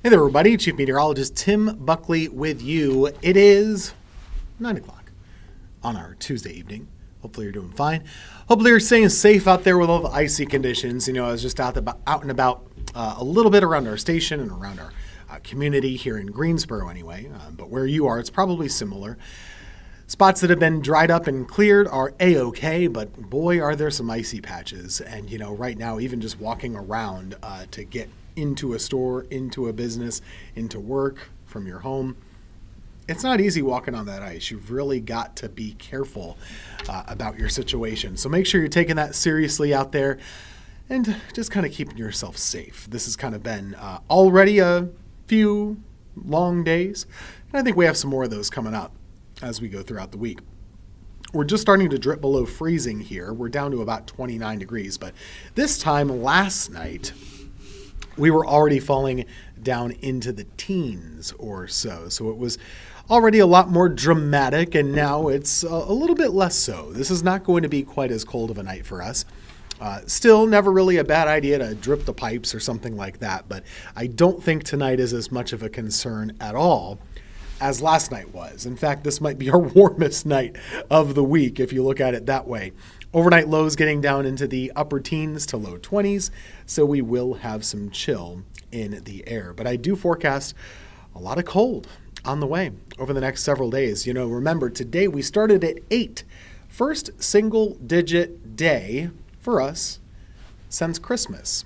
Hey there, everybody. Chief Meteorologist Tim Buckley with you. It is 9 o'clock on our Tuesday evening. Hopefully you're doing fine. Hopefully you're staying safe out there with all the icy conditions. I was just out and about a little bit around our station and around our community here in Greensboro anyway. But where you are, it's probably similar. Spots that have been dried up and cleared are A-OK, but boy, are there some icy patches. And, right now, even just walking around to get into a store, into a business, into work, from your home, it's not easy walking on that ice. You've really got to be careful about your situation. So make sure you're taking that seriously out there and just kind of keeping yourself safe. This has kind of been already a few long days, and I think we have some more of those coming up as we go throughout the week. We're just starting to drip below freezing here. We're down to about 29 degrees, but this time last night, we were already falling down into the teens or so. So it was already a lot more dramatic, and now it's a little bit less so. This is not going to be quite as cold of a night for us. Still, never really a bad idea to drip the pipes or something like that, but I don't think tonight is as much of a concern at all as last night was. In fact, this might be our warmest night of the week if you look at it that way. Overnight lows getting down into the upper teens to low 20s, so we will have some chill in the air. But I do forecast a lot of cold on the way over the next several days. Remember, today we started at 8. First single-digit day for us since Christmas.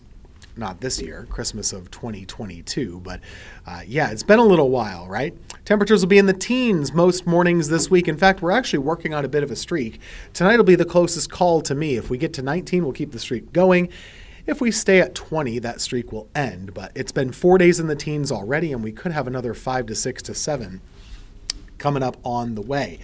Not this year, Christmas of 2022, but it's been a little while, right? Temperatures will be in the teens most mornings this week. In fact, we're actually working on a bit of a streak. Tonight will be the closest call to me. If we get to 19, we'll keep the streak going. If we stay at 20, that streak will end. But it's been 4 days in the teens already, and we could have another 5 to 6 to 7 coming up on the way.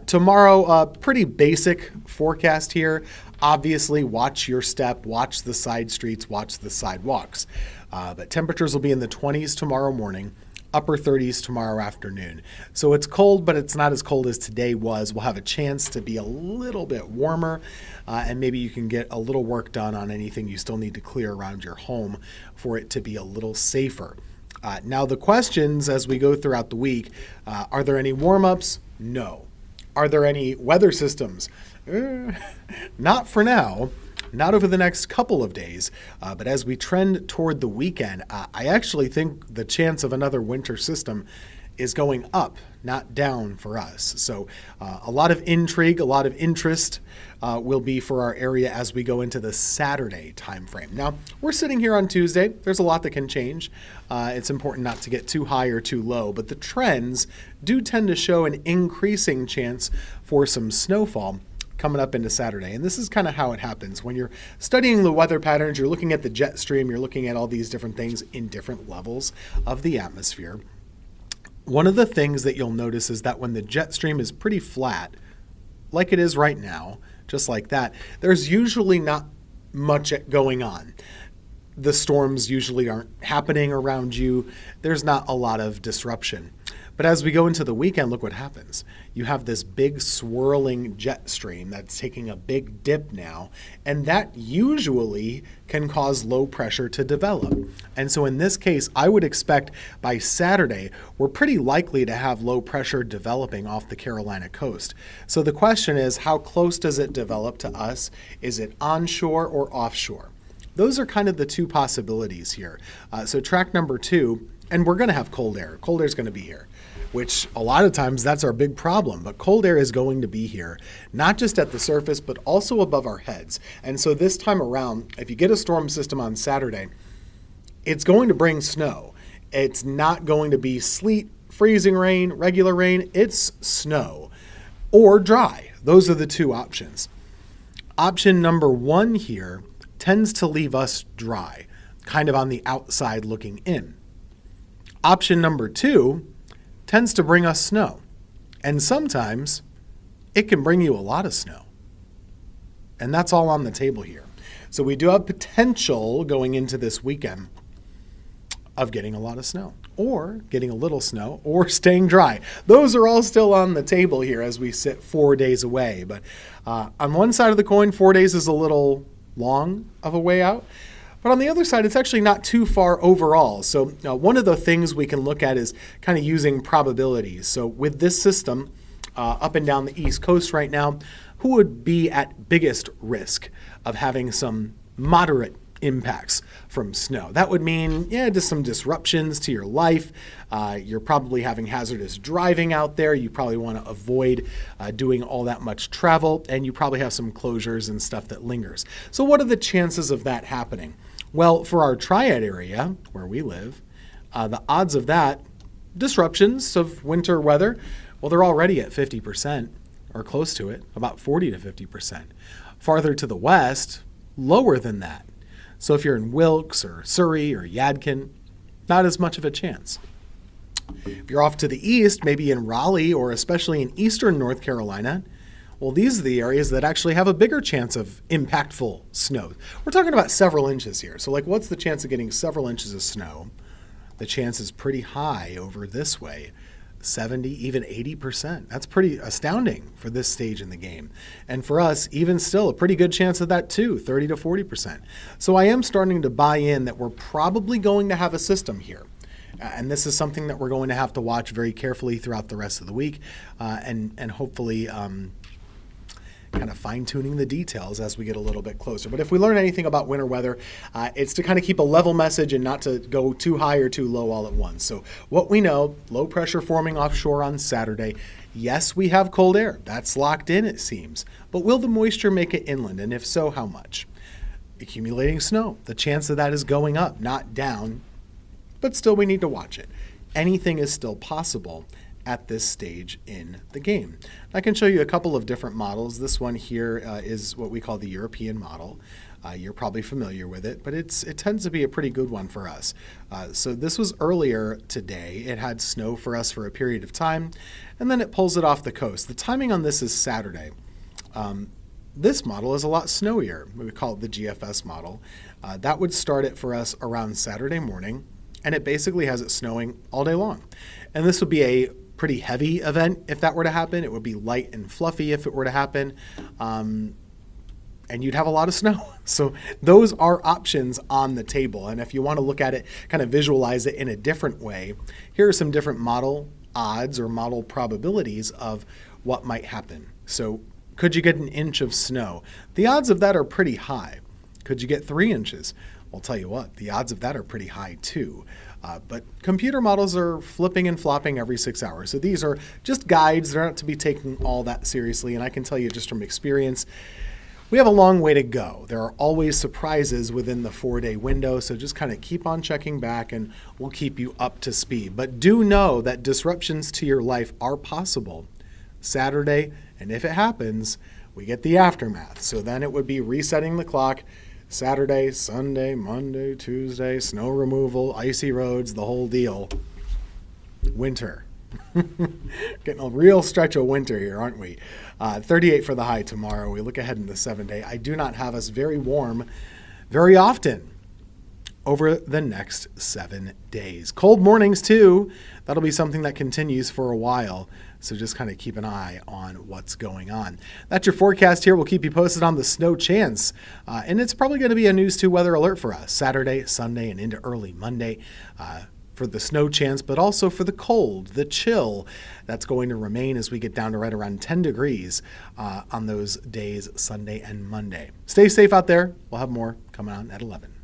Tomorrow, pretty basic forecast here. Obviously, watch your step, watch the side streets, watch the sidewalks. But temperatures will be in the 20s tomorrow morning, upper 30s tomorrow afternoon. So it's cold, but it's not as cold as today was. We'll have a chance to be a little bit warmer, and maybe you can get a little work done on anything you still need to clear around your home for it to be a little safer. Now, the questions as we go throughout the week, are there any warm-ups? No. Are there any weather systems? Not for now, not over the next couple of days, but as we trend toward the weekend, I actually think the chance of another winter system is going up, not down for us. So a lot of intrigue, a lot of interest will be for our area as we go into the Saturday timeframe. Now, we're sitting here on Tuesday. There's a lot that can change. It's important not to get too high or too low, but the trends do tend to show an increasing chance for some snowfall coming up into Saturday. And this is kind of how it happens. When you're studying the weather patterns, you're looking at the jet stream, you're looking at all these different things in different levels of the atmosphere. One of the things that you'll notice is that when the jet stream is pretty flat, like it is right now, just like that, there's usually not much going on. The storms usually aren't happening around you. There's not a lot of disruption. But as we go into the weekend, look what happens. You have this big swirling jet stream that's taking a big dip now, and that usually can cause low pressure to develop. And so in this case, I would expect by Saturday, we're pretty likely to have low pressure developing off the Carolina coast. So the question is, how close does it develop to us? Is it onshore or offshore? Those are kind of the two possibilities here. So track number 2, and we're going to have cold air. Cold air is going to be here, which a lot of times that's our big problem. But cold air is going to be here, not just at the surface, but also above our heads. And so this time around, if you get a storm system on Saturday, it's going to bring snow. It's not going to be sleet, freezing rain, regular rain. It's snow or dry. Those are the two options. Option number 1 here tends to leave us dry, kind of on the outside looking in. Option number 2 tends to bring us snow. And sometimes it can bring you a lot of snow. And that's all on the table here. So we do have potential going into this weekend of getting a lot of snow, or getting a little snow, or staying dry. Those are all still on the table here as we sit 4 days away. But on one side of the coin, 4 days is a little long of a way out. But on the other side, it's actually not too far overall. So one of the things we can look at is kind of using probabilities. So with this system up and down the East Coast right now, who would be at biggest risk of having some moderate impacts from snow? That would mean, just some disruptions to your life. You're probably having hazardous driving out there. You probably want to avoid doing all that much travel, and you probably have some closures and stuff that lingers. So what are the chances of that happening? Well, for our Triad area where we live, the odds of that, disruptions of winter weather, well, they're already at 50% or close to it, about 40 to 50%. Farther to the west, lower than that. So if you're in Wilkes or Surrey or Yadkin, not as much of a chance. If you're off to the east, maybe in Raleigh or especially in eastern North Carolina, well, these are the areas that actually have a bigger chance of impactful snow. We're talking about several inches here. So what's the chance of getting several inches of snow? The chance is pretty high over this way. 70, even 80%. That's pretty astounding for this stage in the game. And for us, even still, a pretty good chance of that too, 30 to 40%. So I am starting to buy in that we're probably going to have a system here. And this is something that we're going to have to watch very carefully throughout the rest of the week and hopefully kind of fine-tuning the details as we get a little bit closer. But if we learn anything about winter weather, it's to kind of keep a level message and not to go too high or too low all at once. So what we know, low pressure forming offshore on Saturday. Yes, we have cold air. That's locked in, it seems. But will the moisture make it inland? And if so, how much? Accumulating snow. The chance of that is going up, not down. But still, we need to watch it. Anything is still possible at this stage in the game. I can show you a couple of different models. This one here is what we call the European model. You're probably familiar with it, but it tends to be a pretty good one for us. So this was earlier today. It had snow for us for a period of time, and then it pulls it off the coast. The timing on this is Saturday. This model is a lot snowier. We call it the GFS model. That would start it for us around Saturday morning, and it basically has it snowing all day long. And this would be a pretty heavy event if that were to happen. It would be light and fluffy if it were to happen. And you'd have a lot of snow. So those are options on the table. And if you want to look at it, kind of visualize it in a different way, here are some different model odds or model probabilities of what might happen. So could you get an inch of snow? The odds of that are pretty high. Could you get 3 inches? I'll tell you what, the odds of that are pretty high too. But computer models are flipping and flopping every 6 hours. So these are just guides. They're not to be taken all that seriously. And I can tell you just from experience, we have a long way to go. There are always surprises within the 4-day window. So just kind of keep on checking back and we'll keep you up to speed. But do know that disruptions to your life are possible Saturday. And if it happens, we get the aftermath. So then it would be resetting the clock. Saturday, Sunday, Monday, Tuesday, snow removal, icy roads, the whole deal. Winter. Getting a real stretch of winter here, aren't we? 38 for the high tomorrow. We look ahead in the 7-day. I do not have us very warm very often over the next 7 days. Cold mornings too. That'll be something that continues for a while. So just kind of keep an eye on what's going on. That's your forecast here. We'll keep you posted on the snow chance. And it's probably going to be a News 2 weather alert for us Saturday, Sunday, and into early Monday for the snow chance, but also for the cold, the chill that's going to remain as we get down to right around 10 degrees on those days, Sunday and Monday. Stay safe out there. We'll have more coming on at 11.